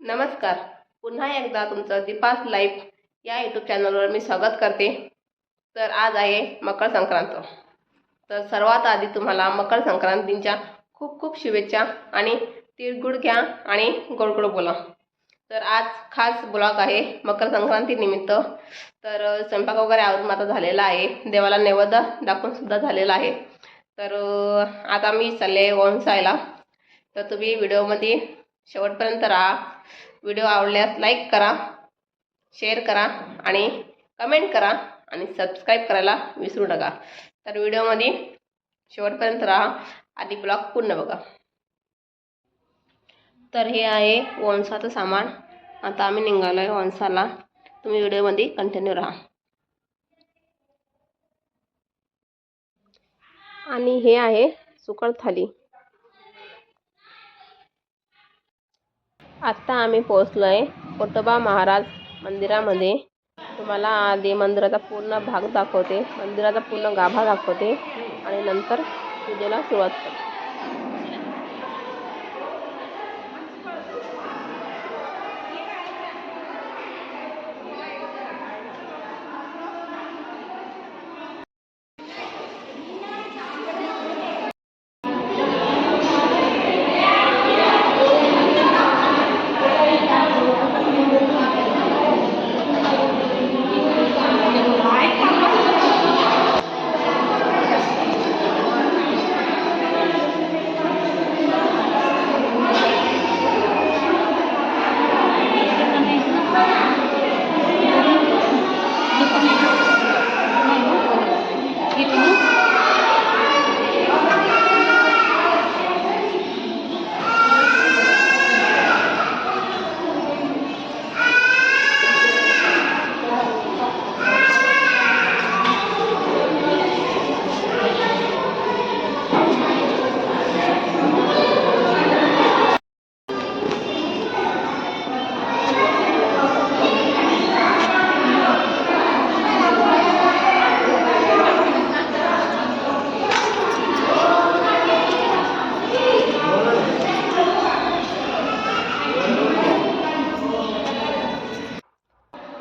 नमस्कार. पुन्हा एकदा तुमचं दीपास लाईफ या यूट्यूब चॅनलवर मी स्वागत करते. तर आज आहे मकर संक्रांत. तर सर्वात आधी तुम्हाला मकर संक्रांतीच्या खूप खूप शुभेच्छा आणि तिळगुळ घ्या आणि गोड गोड बोला. तर आज खास ब्लॉग आहे मकर संक्रांती निमित्त. तर स्वयंपाक वगैरे आवरून आता झालेला आहे, देवाला नैवेद्य दाखवून सुद्धा झालेला आहे. तर आता मी चालले वंसायला. तर तुम्ही व्हिडिओमध्ये शेवटपर्यंत राहा. व्हिडिओ आवडल्यास लाईक करा, शेअर करा आणि कमेंट करा आणि सबस्क्राईब करायला विसरू नका. तर व्हिडिओमध्ये शेवटपर्यंत राहा आणि ब्लॉग पूर्ण बघा. तर हे आहे वंसाचं सामान. आता आम्ही निघालो आहे वंसाला. तुम्ही व्हिडिओमध्ये कंटिन्यू राहा. आणि हे आहे सुकळ थाली. आत्ता आम्ही पोहोचलो आहे कोटोबा महाराज मंदिरामध्ये. तुम्हाला आधी मंदिराचा पूर्ण भाग दाखवते, मंदिराचा पूर्ण गाभा दाखवते आणि नंतर पूजेला सुरुवात करते.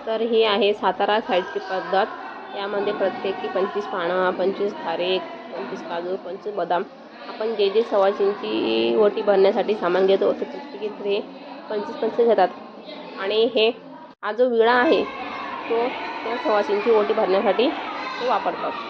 तर ही आहे सातारा साईडची पद्धत. यामध्ये प्रत्येकी 25 पानं, 25 खारेक, 25 काजू, 25 बदाम. आपण जे जे सवाशींची ओटी भरण्यासाठी सामान घेतो ते प्रत्येकी ते 25 घेतात. आणि हे हा जो विळा आहे तो त्या सवाशींची ओटी भरण्यासाठी तो वापरतात.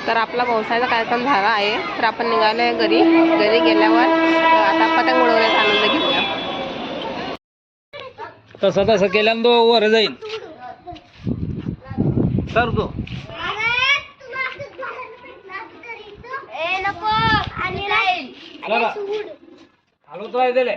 तर आपला व्यवसायाचा कार्यक्रम झाला आहे. तर आपण निघालो आहे घरी. घरी गेल्यावर आता पतंग उडवण्याचा आनंद घेऊया. तसं तसं केल्यानं तो वर जाईल. तर तो हलवत राहिले.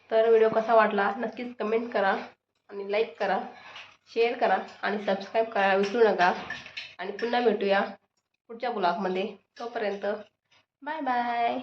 तर व्हिडिओ कसा वाटला नक्कीच कमेंट करा आणि लाईक करा, शेअर करा आणि सबस्क्राईब करायला विसरू नका. आणि पुन्हा भेटूया पुढच्या ब्लॉगमध्ये. तोपर्यंत बाय बाय.